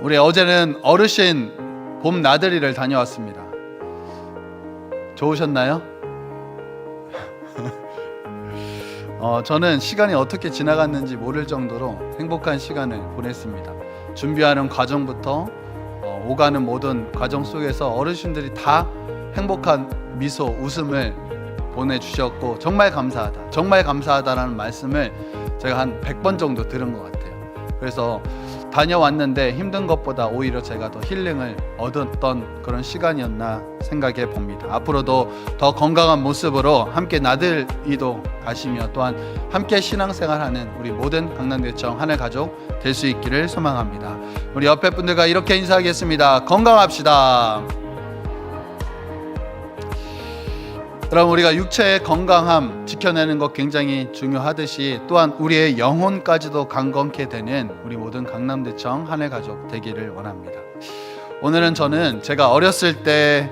우리 어제는 어르신 봄 나들이를 다녀왔습니다. 좋으셨나요? 저는 시간이 어떻게 지나갔는지 모를 정도로 행복한 시간을 보냈습니다. 준비하는 과정부터 오가는 모든 과정 속에서 어르신들이 다 행복한 미소, 웃음을 보내주셨고 정말 감사하다, 정말 감사하다라는 말씀을 제가 한 100번 정도 들은 것 같아요. 그래서 다녀왔는데 힘든 것보다 오히려 제가 더 힐링을 얻었던 그런 시간이었나 생각해 봅니다. 앞으로도 더 건강한 모습으로 함께 나들이도 가시며 또한 함께 신앙생활하는 우리 모든 강남대청 하늘 가족 될 수 있기를 소망합니다. 우리 옆에 분들과 이렇게 인사하겠습니다. 건강합시다. 여러분, 우리가 육체의 건강함 지켜내는 것 굉장히 중요하듯이 또한 우리의 영혼까지도 강건케 되는 우리 모든 강남대청 하늘 가족 되기를 원합니다. 오늘은 저는 제가 어렸을 때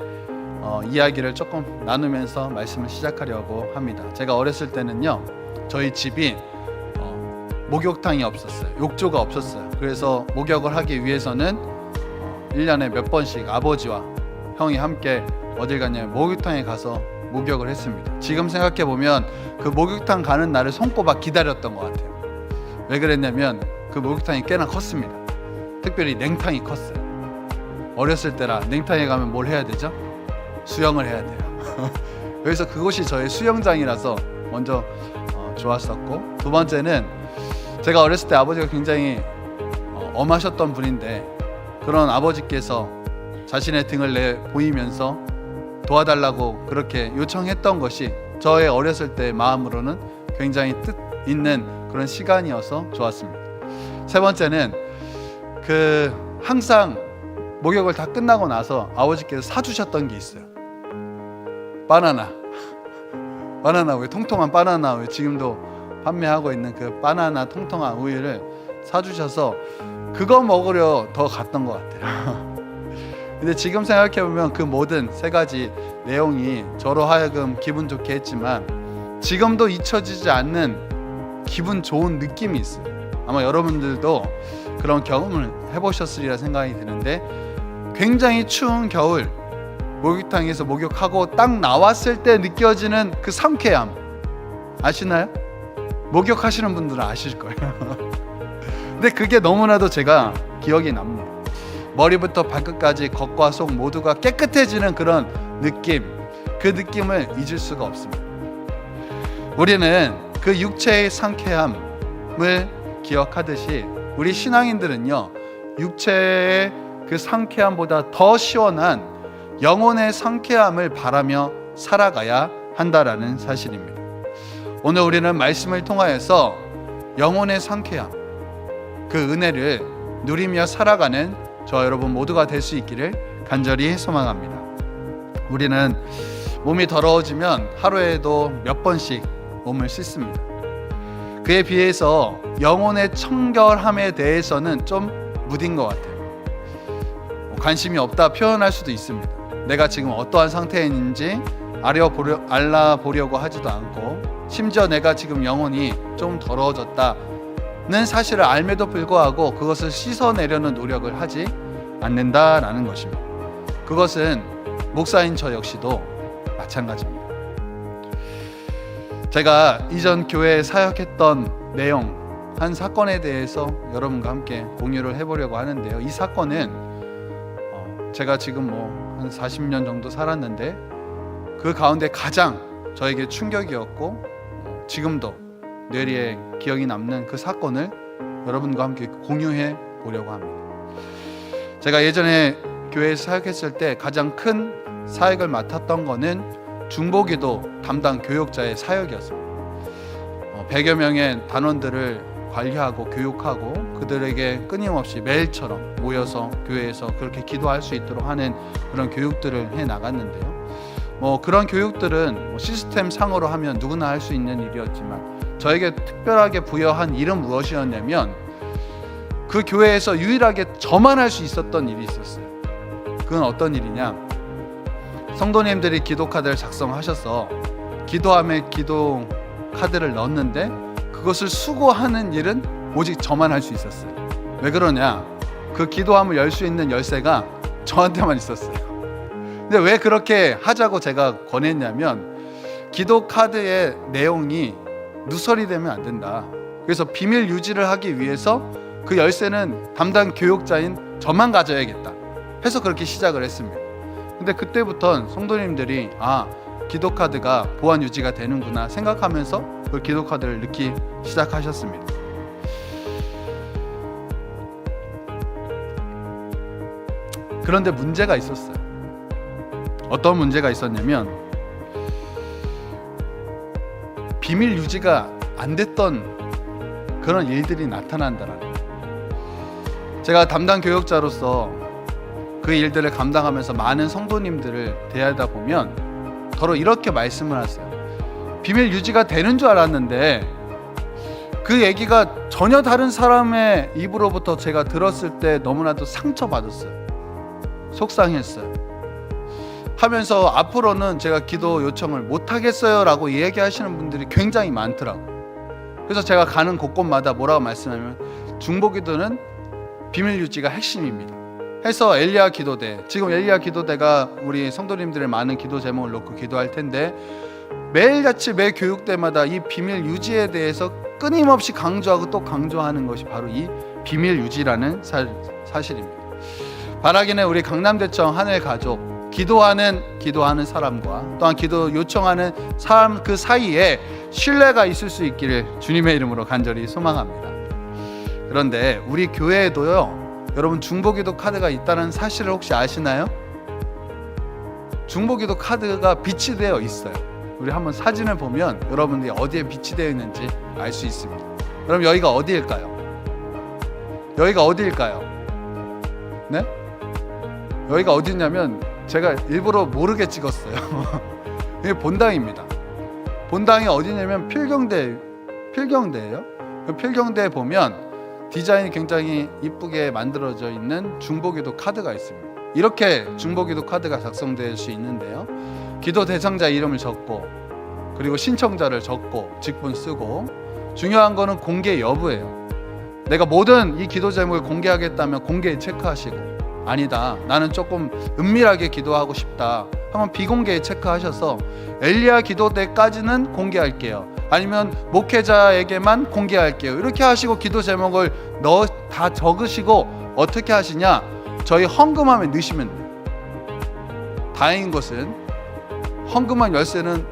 이야기를 조금 나누면서 말씀을 시작하려고 합니다. 제가 어렸을 때는요, 저희 집이 목욕탕이 없었어요. 욕조가 없었어요. 그래서 목욕을 하기 위해서는 1년에 몇 번씩 아버지와 형이 함께 어딜 갔냐면 목욕탕에 가서 목욕을 했습니다. 지금 생각해보면 그 목욕탕 가는 날을 손꼽아 기다렸던 것 같아요. 왜 그랬냐면 그 목욕탕이 꽤나 컸습니다. 특별히 냉탕이 컸어요. 어렸을 때라 냉탕에 가면 뭘 해야 되죠? 수영을 해야 돼요. 그래서 그곳이 저의 수영장이라서 먼저 좋았었고, 두 번째는 제가 어렸을 때 아버지가 굉장히 엄하셨던 분인데 그런 아버지께서 자신의 등을 내 보이면서 도와달라고 그렇게 요청했던 것이 저의 어렸을 때 마음으로는 굉장히 뜻 있는 그런 시간이어서 좋았습니다. 세 번째는 항상 목욕을 다 끝나고 나서 아버지께서 사주셨던 게 있어요. 바나나 우유, 통통한 바나나 우유, 지금도 판매하고 있는 그 바나나 통통한 우유를 사주셔서 그거 먹으려 더 갔던 것 같아요. 근데 지금 생각해보면 그 모든 세 가지 내용이 저로 하여금 기분 좋게 했지만 지금도 잊혀지지 않는 기분 좋은 느낌이 있어요. 아마 여러분들도 그런 경험을 해보셨으리라 생각이 드는데, 굉장히 추운 겨울 목욕탕에서 목욕하고 딱 나왔을 때 느껴지는 그 상쾌함 아시나요? 목욕하시는 분들은 아실 거예요. 근데 그게 너무나도 제가 기억이 납니다. 머리부터 발끝까지 겉과 속 모두가 깨끗해지는 그런 느낌, 그 느낌을 잊을 수가 없습니다. 우리는 그 육체의 상쾌함을 기억하듯이 우리 신앙인들은요, 육체의 그 상쾌함보다 더 시원한 영혼의 상쾌함을 바라며 살아가야 한다라는 사실입니다. 오늘 우리는 말씀을 통하여서 영혼의 상쾌함, 그 은혜를 누리며 살아가는 저 여러분 모두가 될 수 있기를 간절히 소망합니다. 우리는 몸이 더러워지면 하루에도 몇 번씩 몸을 씻습니다. 그에 비해서 영혼의 청결함에 대해서는 좀 무딘 것 같아요. 관심이 없다 표현할 수도 있습니다. 내가 지금 어떠한 상태에 있는지 알아보려고 하지도 않고, 심지어 내가 지금 영혼이 좀 더러워졌다는 사실을 알매도 불구하고 그것을 씻어내려는 노력을 하지 않는다라는 것입니다. 그것은 목사인 저 역시도 마찬가지입니다. 제가 이전 교회에 사역했던 내용, 한 사건에 대해서 여러분과 함께 공유를 해보려고 하는데요. 이 사건은 제가 지금 한 40년 정도 살았는데 그 가운데 가장 저에게 충격이었고 지금도 뇌리에 기억이 남는 그 사건을 여러분과 함께 공유해 보려고 합니다. 제가 예전에 교회에서 사역했을 때 가장 큰 사역을 맡았던 거는 중보기도 담당 교육자의 사역이었습니다. 100여 명의 단원들을 관리하고 교육하고 그들에게 끊임없이 매일처럼 모여서 교회에서 그렇게 기도할 수 있도록 하는 그런 교육들을 해 나갔는데요. 그런 교육들은 시스템 상으로 하면 누구나 할 수 있는 일이었지만 저에게 특별하게 부여한 일은 무엇이었냐면, 그 교회에서 유일하게 저만 할 수 있었던 일이 있었어요. 그건 어떤 일이냐, 성도님들이 기도 카드를 작성하셔서 기도함에 기도 카드를 넣었는데 그것을 수거하는 일은 오직 저만 할 수 있었어요. 왜 그러냐, 그 기도함을 열 수 있는 열쇠가 저한테만 있었어요. 근데 왜 그렇게 하자고 제가 권했냐면 기도 카드의 내용이 누설이 되면 안 된다. 그래서 비밀 유지를 하기 위해서 그 열쇠는 담당 교육자인 저만 가져야겠다 해서 그렇게 시작을 했습니다. 근데 그때부터 성도님들이 기도 카드가 보안 유지가 되는구나 생각하면서 그 기도 카드를 넣기 시작하셨습니다. 그런데 문제가 있었어요. 어떤 문제가 있었냐면 비밀 유지가 안 됐던 그런 일들이 나타난다라는 거예요. 제가 담당 교육자로서 그 일들을 감당하면서 많은 성도님들을 대하다 보면 더러 이렇게 말씀을 하세요. 비밀 유지가 되는 줄 알았는데 그 얘기가 전혀 다른 사람의 입으로부터 제가 들었을 때 너무나도 상처받았어요. 속상했어요. 하면서 앞으로는 제가 기도 요청을 못하겠어요 라고 얘기하시는 분들이 굉장히 많더라고요. 그래서 제가 가는 곳곳마다 뭐라고 말씀하냐면 중보기도는 비밀 유지가 핵심입니다 해서 엘리야 기도대, 지금 엘리야 기도대가 우리 성도님들의 많은 기도 제목을 놓고 기도할 텐데 매일같이 매 교육 때마다 이 비밀 유지에 대해서 끊임없이 강조하고 또 강조하는 것이 바로 이 비밀 유지라는 사실입니다. 바라기는 우리 강남대청 하늘 가족 기도하는 사람과 또한 기도 요청하는 사람 그 사이에 신뢰가 있을 수 있기를 주님의 이름으로 간절히 소망합니다. 그런데 우리 교회에도요, 여러분 중보기도 카드가 있다는 사실을 혹시 아시나요? 중보기도 카드가 비치되어 있어요. 우리 한번 사진을 보면 여러분들이 어디에 비치되어 있는지 알 수 있습니다. 그럼 여기가 어디일까요? 여기가 어디일까요? 네? 여기가 어디냐면 제가 일부러 모르게 찍었어요. 이게 본당입니다. 본당이 어디냐면 필경대예요. 그 필경대에 보면 디자인이 굉장히 이쁘게 만들어져 있는 중보기도 카드가 있습니다. 이렇게 중보기도 카드가 작성될 수 있는데요, 기도 대상자 이름을 적고 그리고 신청자를 적고 직분 쓰고, 중요한 거는 공개 여부예요. 내가 모든 이 기도 제목을 공개하겠다면 공개 체크하시고, 아니다 나는 조금 은밀하게 기도하고 싶다 하면 비공개 체크하셔서 엘리야 기도대까지는 공개할게요, 아니면 목회자에게만 공개할게요, 이렇게 하시고 기도 제목을 다 적으시고 어떻게 하시냐, 저희 헌금함에 넣으시면 돼요. 다행인 것은 헌금함 열쇠는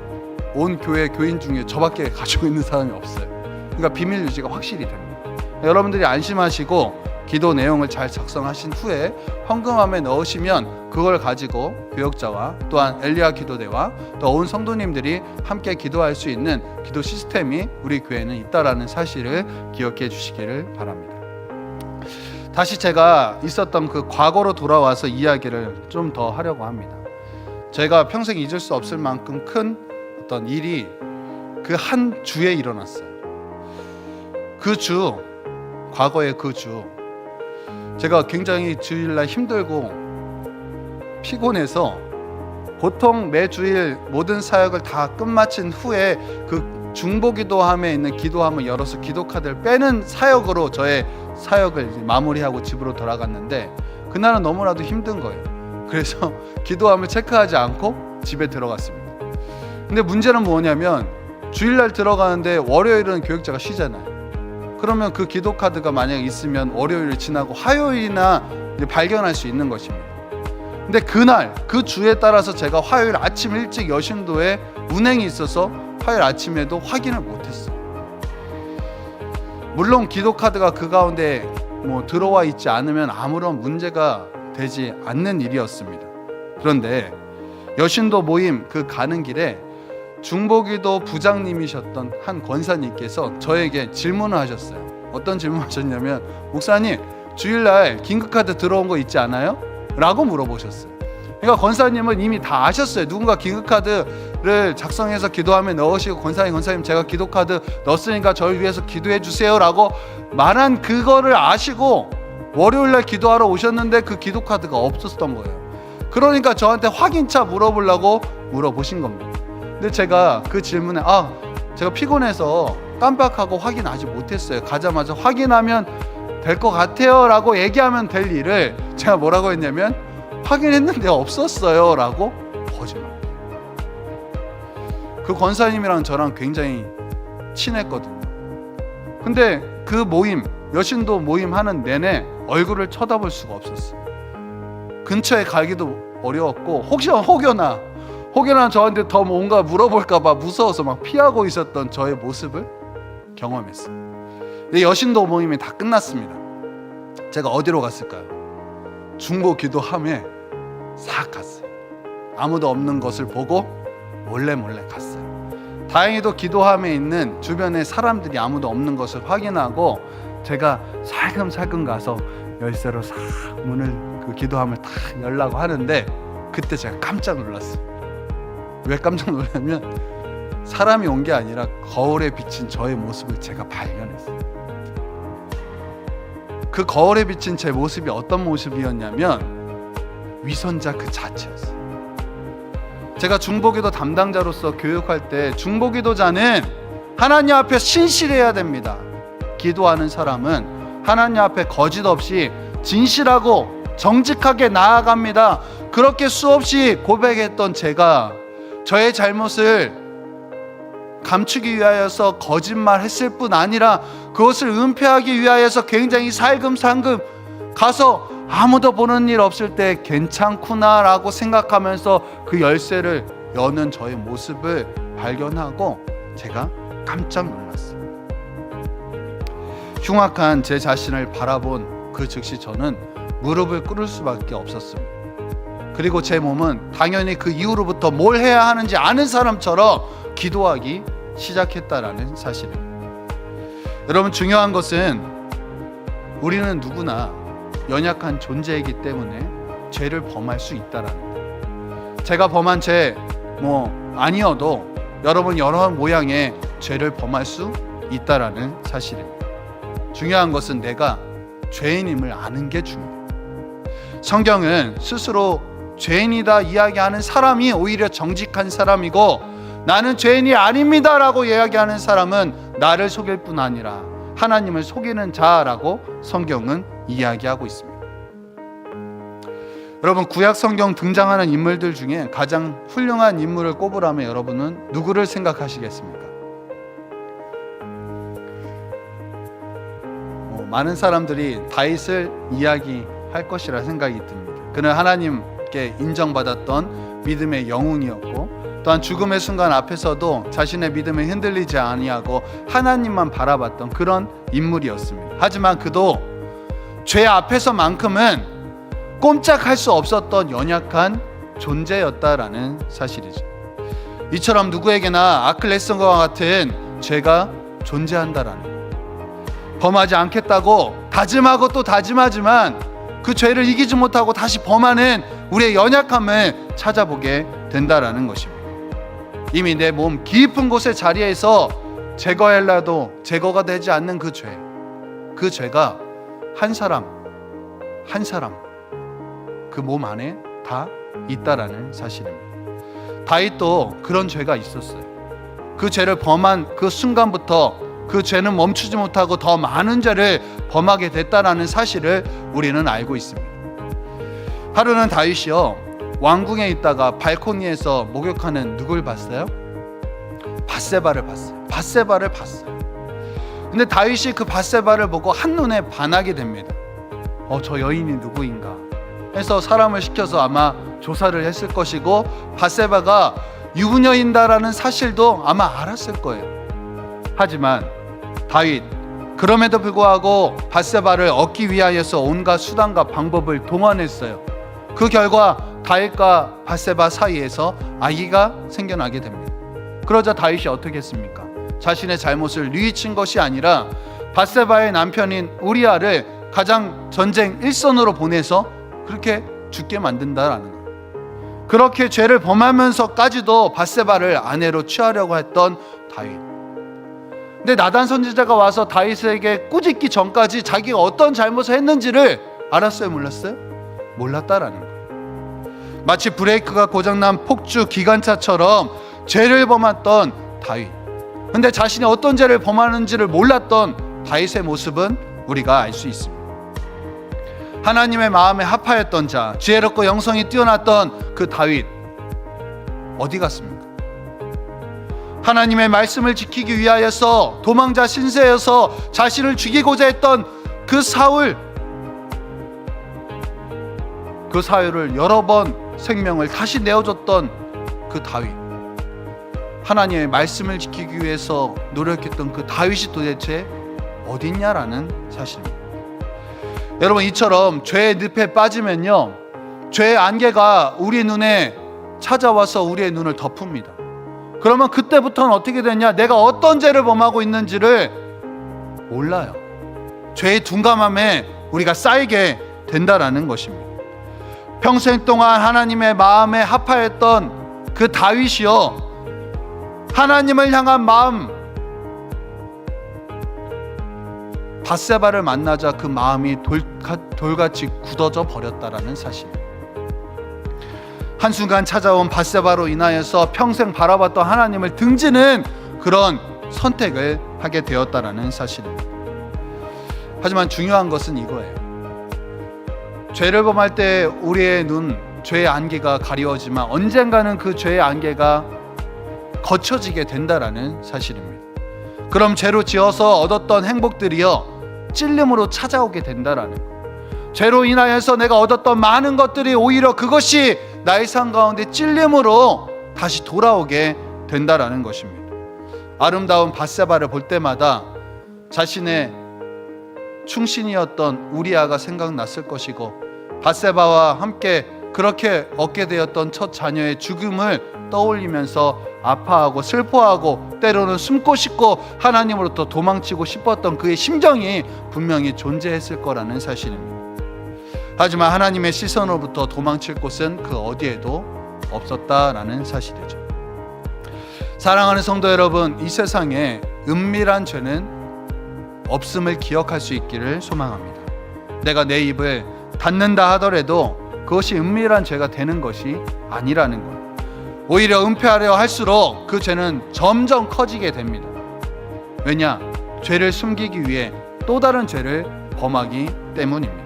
온 교회 교인 중에 저밖에 가지고 있는 사람이 없어요. 그러니까 비밀 유지가 확실히 됩니다. 여러분들이 안심하시고 기도 내용을 잘 작성하신 후에 헌금함에 넣으시면 그걸 가지고 교역자와 또한 엘리야 기도대와 또 온 성도님들이 함께 기도할 수 있는 기도 시스템이 우리 교회는 있다라는 사실을 기억해 주시기를 바랍니다. 다시 제가 있었던 그 과거로 돌아와서 이야기를 좀 더 하려고 합니다. 제가 평생 잊을 수 없을 만큼 큰 어떤 일이 그 한 주에 일어났어요. 그 주, 과거의 그 주, 제가 굉장히 주일날 힘들고 피곤해서 보통 매주일 모든 사역을 다 끝마친 후에 그 중보기도함에 있는 기도함을 열어서 기도카드를 빼는 사역으로 저의 사역을 마무리하고 집으로 돌아갔는데, 그날은 너무나도 힘든 거예요. 그래서 기도함을 체크하지 않고 집에 들어갔습니다. 근데 문제는 뭐냐면 주일날 들어가는데 월요일은 교육자가 쉬잖아요. 그러면 그 기도카드가 만약에 있으면 월요일을 지나고 화요일이나 발견할 수 있는 것입니다. 근데 그날 그 주에 따라서 제가 화요일 아침 일찍 여신도에 운행이 있어서 화요일 아침에도 확인을 못했어요. 물론 기도카드가 그 가운데 들어와 있지 않으면 아무런 문제가 되지 않는 일이었습니다. 그런데 여신도 모임 그 가는 길에 중보기도 부장님이셨던 한 권사님께서 저에게 질문을 하셨어요. 어떤 질문을 하셨냐면, 목사님 주일날 긴급카드 들어온 거 있지 않아요? 라고 물어보셨어요. 그러니까 권사님은 이미 다 아셨어요. 누군가 긴급카드를 작성해서 기도함에 넣으시고 권사님 제가 기도카드 넣었으니까 저를 위해서 기도해 주세요 라고 말한 그거를 아시고 월요일날 기도하러 오셨는데 그 기도카드가 없었던 거예요. 그러니까 저한테 확인차 물어보려고 물어보신 겁니다. 근데 제가 그 질문에 제가 피곤해서 깜빡하고 확인하지 못했어요. 가자마자 확인하면 될 것 같아요 라고 얘기하면 될 일을 제가 뭐라고 했냐면 확인했는데 없었어요 라고 거짓말. 그 권사님이랑 저랑 굉장히 친했거든요. 근데 그 모임, 여신도 모임 하는 내내 얼굴을 쳐다볼 수가 없었어요. 근처에 가기도 어려웠고 혹여나 저한테 더 뭔가 물어볼까봐 무서워서 막 피하고 있었던 저의 모습을 경험했어요. 근데 여신도 모임이 다 끝났습니다. 제가 어디로 갔을까요? 중보 기도함에 싹 갔어요. 아무도 없는 것을 보고 몰래 갔어요. 다행히도 기도함에 있는 주변에 사람들이 아무도 없는 것을 확인하고 제가 살금살금 가서 열쇠로 싹 문을 그 기도함을 딱 열라고 하는데 그때 제가 깜짝 놀랐어요. 왜 깜짝 놀랐냐면 사람이 온 게 아니라 거울에 비친 저의 모습을 제가 발견했어요. 그 거울에 비친 제 모습이 어떤 모습이었냐면 위선자 그 자체였어요. 제가 중보기도 담당자로서 교육할 때 중보기도자는 하나님 앞에 신실해야 됩니다. 기도하는 사람은 하나님 앞에 거짓 없이 진실하고 정직하게 나아갑니다. 그렇게 수없이 고백했던 제가 저의 잘못을 감추기 위하여서 거짓말했을 뿐 아니라 그것을 은폐하기 위하여서 굉장히 살금살금 가서 아무도 보는 일 없을 때 괜찮구나라고 생각하면서 그 열쇠를 여는 저의 모습을 발견하고 제가 깜짝 놀랐어요. 흉악한 제 자신을 바라본 그 즉시 저는 무릎을 꿇을 수밖에 없었습니다. 그리고 제 몸은 당연히 그 이후로부터 뭘 해야 하는지 아는 사람처럼 기도하기 시작했다라는 사실입니다. 여러분, 중요한 것은 우리는 누구나 연약한 존재이기 때문에 죄를 범할 수 있다라는 거예요. 제가 범한 죄 아니어도 여러분 여러 모양의 죄를 범할 수 있다라는 사실입니다. 중요한 것은 내가 죄인임을 아는 게 중요해요. 성경은 스스로 죄인이다 이야기하는 사람이 오히려 정직한 사람이고 나는 죄인이 아닙니다 라고 이야기하는 사람은 나를 속일 뿐 아니라 하나님을 속이는 자라고 성경은 이야기하고 있습니다. 여러분, 구약 성경 등장하는 인물들 중에 가장 훌륭한 인물을 꼽으라면 여러분은 누구를 생각하시겠습니까? 많은 사람들이 다윗을 이야기할 것이라 생각이 듭니다. 그는 하나님께 인정받았던 믿음의 영웅이었고 또한 죽음의 순간 앞에서도 자신의 믿음을 흔들리지 아니하고 하나님만 바라봤던 그런 인물이었습니다. 하지만 그도 죄 앞에서만큼은 꼼짝할 수 없었던 연약한 존재였다라는 사실이죠. 이처럼 누구에게나 아킬레스건과 같은 죄가 존재한다라는 거예요. 범하지 않겠다고 다짐하고 또 다짐하지만 그 죄를 이기지 못하고 다시 범하는 우리의 연약함을 찾아보게 된다라는 것입니다. 이미 내 몸 깊은 곳의 자리에서 제거하려도 제거가 되지 않는 그 죄가 한 사람 그 몸 안에 다 있다라는 사실입니다. 다윗도 그런 죄가 있었어요. 그 죄를 범한 그 순간부터 그 죄는 멈추지 못하고 더 많은 죄를 범하게 됐다라는 사실을 우리는 알고 있습니다. 하루는 다윗이요, 왕궁에 있다가 발코니에서 목욕하는 누굴 봤어요? 밧세바를 봤어요. 근데 다윗이 그 밧세바를 보고 한눈에 반하게 됩니다. 저 여인이 누구인가 해서 사람을 시켜서 아마 조사를 했을 것이고 밧세바가 유부녀인다라는 사실도 아마 알았을 거예요. 하지만 다윗 그럼에도 불구하고 밧세바를 얻기 위하여서 온갖 수단과 방법을 동원했어요. 그 결과 다윗과 밧세바 사이에서 아기가 생겨나게 됩니다. 그러자 다윗이 어떻게 했습니까? 자신의 잘못을 뉘우친 것이 아니라 밧세바의 남편인 우리아를 가장 전쟁 일선으로 보내서 그렇게 죽게 만든다라는 거예요. 그렇게 죄를 범하면서까지도 밧세바를 아내로 취하려고 했던 다윗. 근데 나단 선지자가 와서 다윗에게 꾸짖기 전까지 자기가 어떤 잘못을 했는지를 알았어요, 몰랐어요? 몰랐다라는 거예요. 마치 브레이크가 고장난 폭주 기관차처럼 죄를 범했던 다윗. 근데 자신이 어떤 죄를 범하는지를 몰랐던 다윗의 모습은 우리가 알 수 있습니다. 하나님의 마음에 합하였던 자, 지혜롭고 영성이 뛰어났던 그 다윗 어디 갔습니까? 하나님의 말씀을 지키기 위하여서 도망자 신세여서 자신을 죽이고자 했던 그 사울, 그 사울을 여러 번 생명을 다시 내어줬던 그 다윗, 하나님의 말씀을 지키기 위해서 노력했던 그 다윗이 도대체 어딨냐라는 사실입니다. 여러분, 이처럼 죄의 늪에 빠지면요, 죄의 안개가 우리 눈에 찾아와서 우리의 눈을 덮습니다. 그러면 그때부터는 어떻게 되냐? 내가 어떤 죄를 범하고 있는지를 몰라요. 죄의 둔감함에 우리가 쌓이게 된다라는 것입니다. 평생 동안 하나님의 마음에 합하였던 그 다윗이요, 하나님을 향한 마음, 밧세바를 만나자 그 마음이 돌같이 굳어져 버렸다라는 사실. 한순간 찾아온 밧세바로 인하여서 평생 바라봤던 하나님을 등지는 그런 선택을 하게 되었다라는 사실입니다. 하지만 중요한 것은 이거예요. 죄를 범할 때 우리의 눈, 죄의 안개가 가리워지만 언젠가는 그 죄의 안개가 거쳐지게 된다라는 사실입니다. 그럼 죄로 지어서 얻었던 행복들이요, 찔림으로 찾아오게 된다라는 것. 죄로 인하여서 내가 얻었던 많은 것들이 오히려 그것이 나의 삶 가운데 찔림으로 다시 돌아오게 된다라는 것입니다. 아름다운 밧세바를 볼 때마다 자신의 충신이었던 우리아가 생각났을 것이고, 밧세바와 함께 그렇게 얻게 되었던 첫 자녀의 죽음을 떠올리면서 아파하고 슬퍼하고 때로는 숨고 싶고 하나님으로부터 도망치고 싶었던 그의 심정이 분명히 존재했을 거라는 사실입니다. 하지만 하나님의 시선으로부터 도망칠 곳은 그 어디에도 없었다라는 사실이죠. 사랑하는 성도 여러분, 이 세상에 은밀한 죄는 없음을 기억할 수 있기를 소망합니다. 내가 내 입을 닫는다 하더라도 그것이 은밀한 죄가 되는 것이 아니라는 것. 오히려 은폐하려 할수록 그 죄는 점점 커지게 됩니다. 왜냐? 죄를 숨기기 위해 또 다른 죄를 범하기 때문입니다.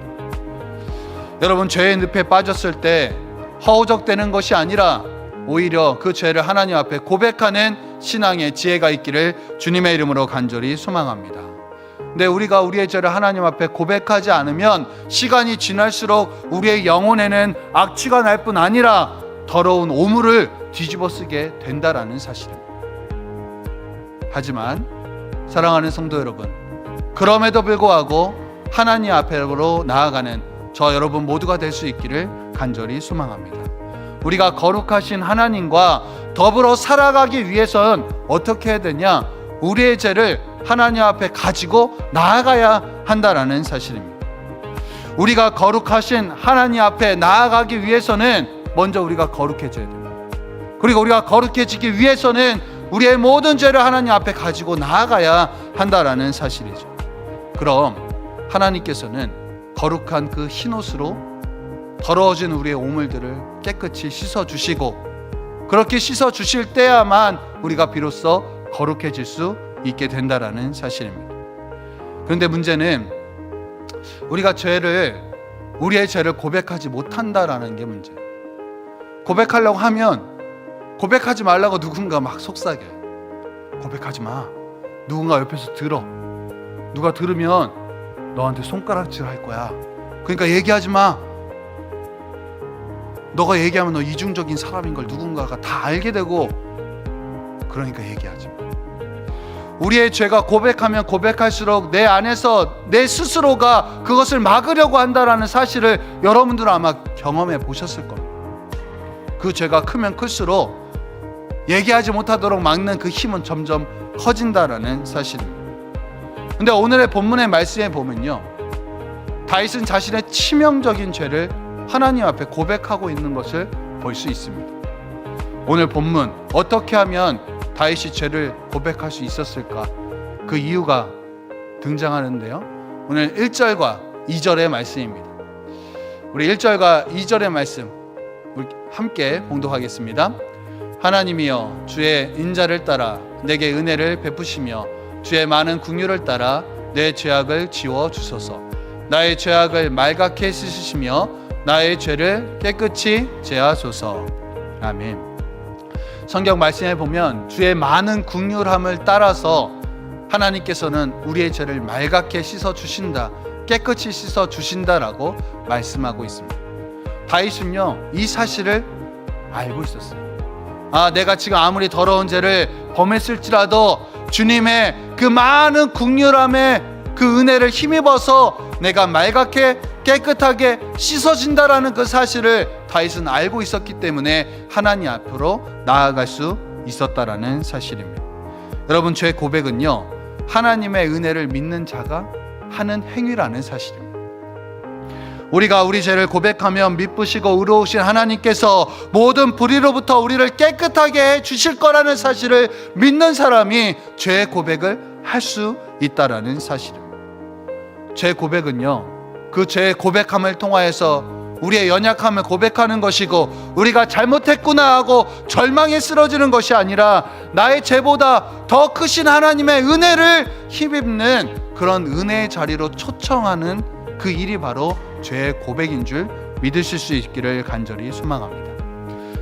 여러분, 죄의 늪에 빠졌을 때 허우적대는 것이 아니라 오히려 그 죄를 하나님 앞에 고백하는 신앙의 지혜가 있기를 주님의 이름으로 간절히 소망합니다. 근데 우리가 우리의 죄를 하나님 앞에 고백하지 않으면 시간이 지날수록 우리의 영혼에는 악취가 날 뿐 아니라 더러운 오물을 뒤집어 쓰게 된다라는 사실입니다. 하지만 사랑하는 성도 여러분, 그럼에도 불구하고 하나님 앞으로 나아가는 저 여러분 모두가 될 수 있기를 간절히 소망합니다. 우리가 거룩하신 하나님과 더불어 살아가기 위해서는 어떻게 해야 되냐? 우리의 죄를 하나님 앞에 가지고 나아가야 한다라는 사실입니다. 우리가 거룩하신 하나님 앞에 나아가기 위해서는 먼저 우리가 거룩해져야 됩니다. 그리고 우리가 거룩해지기 위해서는 우리의 모든 죄를 하나님 앞에 가지고 나아가야 한다라는 사실이죠. 그럼 하나님께서는 거룩한 그 흰옷으로 더러워진 우리의 오물들을 깨끗이 씻어주시고, 그렇게 씻어주실 때야만 우리가 비로소 거룩해질 수 있게 된다라는 사실입니다. 그런데 문제는 우리가 우리의 죄를 고백하지 못한다라는 게 문제예요. 고백하려고 하면 고백하지 말라고 누군가 막 속삭여요. 고백하지 마. 누군가 옆에서 들어. 누가 들으면 너한테 손가락질 할 거야. 그러니까 얘기하지 마. 너가 얘기하면 너 이중적인 사람인 걸 누군가가 다 알게 되고, 그러니까 얘기하지 마. 우리의 죄가 고백하면 고백할수록 내 안에서 내 스스로가 그것을 막으려고 한다라는 사실을 여러분들은 아마 경험해 보셨을 겁니다. 그 죄가 크면 클수록 얘기하지 못하도록 막는 그 힘은 점점 커진다라는 사실입니다. 근데 오늘의 본문의 말씀에 보면요, 다윗은 자신의 치명적인 죄를 하나님 앞에 고백하고 있는 것을 볼 수 있습니다. 오늘 본문, 어떻게 하면 다윗이 죄를 고백할 수 있었을까? 그 이유가 등장하는데요, 오늘 1절과 2절의 말씀입니다. 우리 1절과 2절의 말씀 함께 봉독하겠습니다. 하나님이여, 주의 인자를 따라 내게 은혜를 베푸시며 주의 많은 긍휼을 따라 내 죄악을 지워 주소서. 나의 죄악을 말갛게 씻으시며 나의 죄를 깨끗이 제하소서. 아멘. 성경 말씀에 보면 주의 많은 긍휼함을 따라서 하나님께서는 우리의 죄를 말갛게 씻어 주신다, 깨끗이 씻어 주신다라고 말씀하고 있습니다. 다윗은요, 이 사실을 알고 있었어요. 내가 지금 아무리 더러운 죄를 범했을지라도 주님의 그 많은 긍휼함의 그 은혜를 힘입어서 내가 말갛게 깨끗하게 씻어진다라는 그 사실을 다윗은 알고 있었기 때문에 하나님 앞으로 나아갈 수 있었다라는 사실입니다. 여러분, 죄 고백은요, 하나님의 은혜를 믿는 자가 하는 행위라는 사실입니다. 우리가 우리 죄를 고백하면 미쁘시고 의로우신 하나님께서 모든 불의로부터 우리를 깨끗하게 해 주실 거라는 사실을 믿는 사람이 죄 고백을 할 수 있다라는 사실입니다. 죄 고백은요, 그 죄 고백함을 통하여서 우리의 연약함을 고백하는 것이고, 우리가 잘못했구나 하고 절망에 쓰러지는 것이 아니라 나의 죄보다 더 크신 하나님의 은혜를 힘입는 그런 은혜의 자리로 초청하는 그 일이 바로 죄의 고백인 줄 믿으실 수 있기를 간절히 소망합니다.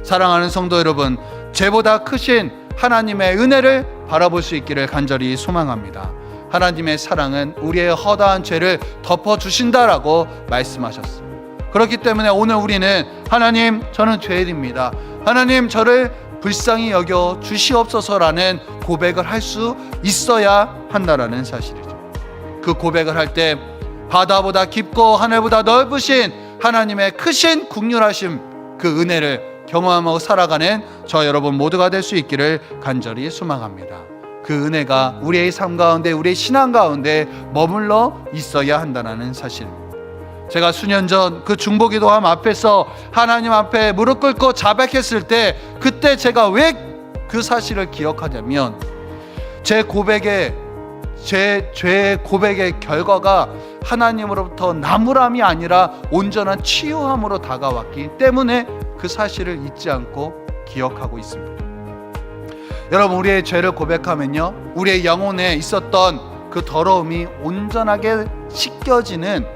사랑하는 성도 여러분, 죄보다 크신 하나님의 은혜를 바라볼 수 있기를 간절히 소망합니다. 하나님의 사랑은 우리의 허다한 죄를 덮어주신다라고 말씀하셨습니다. 그렇기 때문에 오늘 우리는 하나님, 저는 죄인입니다, 하나님 저를 불쌍히 여겨 주시옵소서라는 고백을 할 수 있어야 한다라는 사실이죠. 그 고백을 할 때 바다보다 깊고 하늘보다 넓으신 하나님의 크신 긍휼하심, 그 은혜를 경험하고 살아가는 저 여러분 모두가 될 수 있기를 간절히 소망합니다. 그 은혜가 우리의 삶 가운데, 우리의 신앙 가운데 머물러 있어야 한다는 사실입니다. 제가 수년 전 그 중보기도함 앞에서 하나님 앞에 무릎 꿇고 자백했을 때, 그때 제가 왜 그 사실을 기억하냐면, 죄의 고백의 결과가 하나님으로부터 나무람이 아니라 온전한 치유함으로 다가왔기 때문에 그 사실을 잊지 않고 기억하고 있습니다. 여러분, 우리의 죄를 고백하면요, 우리의 영혼에 있었던 그 더러움이 온전하게 씻겨지는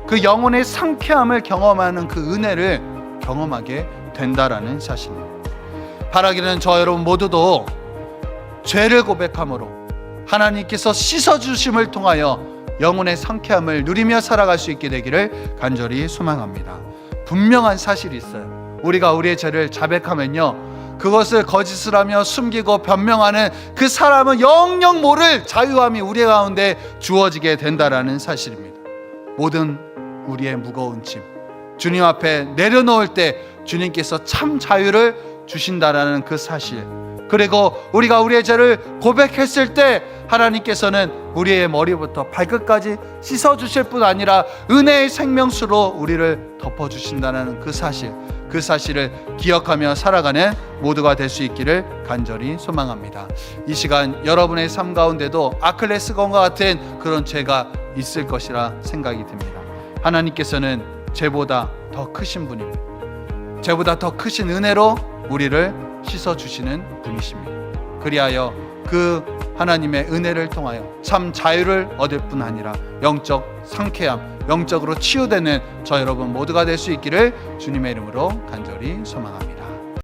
그 영혼의 상쾌함을 경험하는 그 은혜를 경험하게 된다라는 사실입니다. 바라기는 저 여러분 모두도 죄를 고백함으로 하나님께서 씻어주심을 통하여 영혼의 상쾌함을 누리며 살아갈 수 있게 되기를 간절히 소망합니다. 분명한 사실이 있어요. 우리가 우리의 죄를 자백하면요, 그것을 거짓을 하며 숨기고 변명하는 그 사람은 영영 모를 자유함이 우리 가운데 주어지게 된다라는 사실입니다. 모든 우리의 무거운 짐 주님 앞에 내려놓을 때 주님께서 참 자유를 주신다라는 그 사실, 그리고 우리가 우리의 죄를 고백했을 때 하나님께서는 우리의 머리부터 발끝까지 씻어주실 뿐 아니라 은혜의 생명수로 우리를 덮어주신다는 그 사실, 그 사실을 기억하며 살아가는 모두가 될 수 있기를 간절히 소망합니다. 이 시간 여러분의 삶 가운데도 아킬레스건과 같은 그런 죄가 있을 것이라 생각이 듭니다. 하나님께서는 죄보다 더 크신 분입니다. 죄보다 더 크신 은혜로 우리를 씻어주시는 분이십니다. 그리하여 그 하나님의 은혜를 통하여 참 자유를 얻을 뿐 아니라 영적 상쾌함, 영적으로 치유되는 저 여러분 모두가 될 수 있기를 주님의 이름으로 간절히 소망합니다.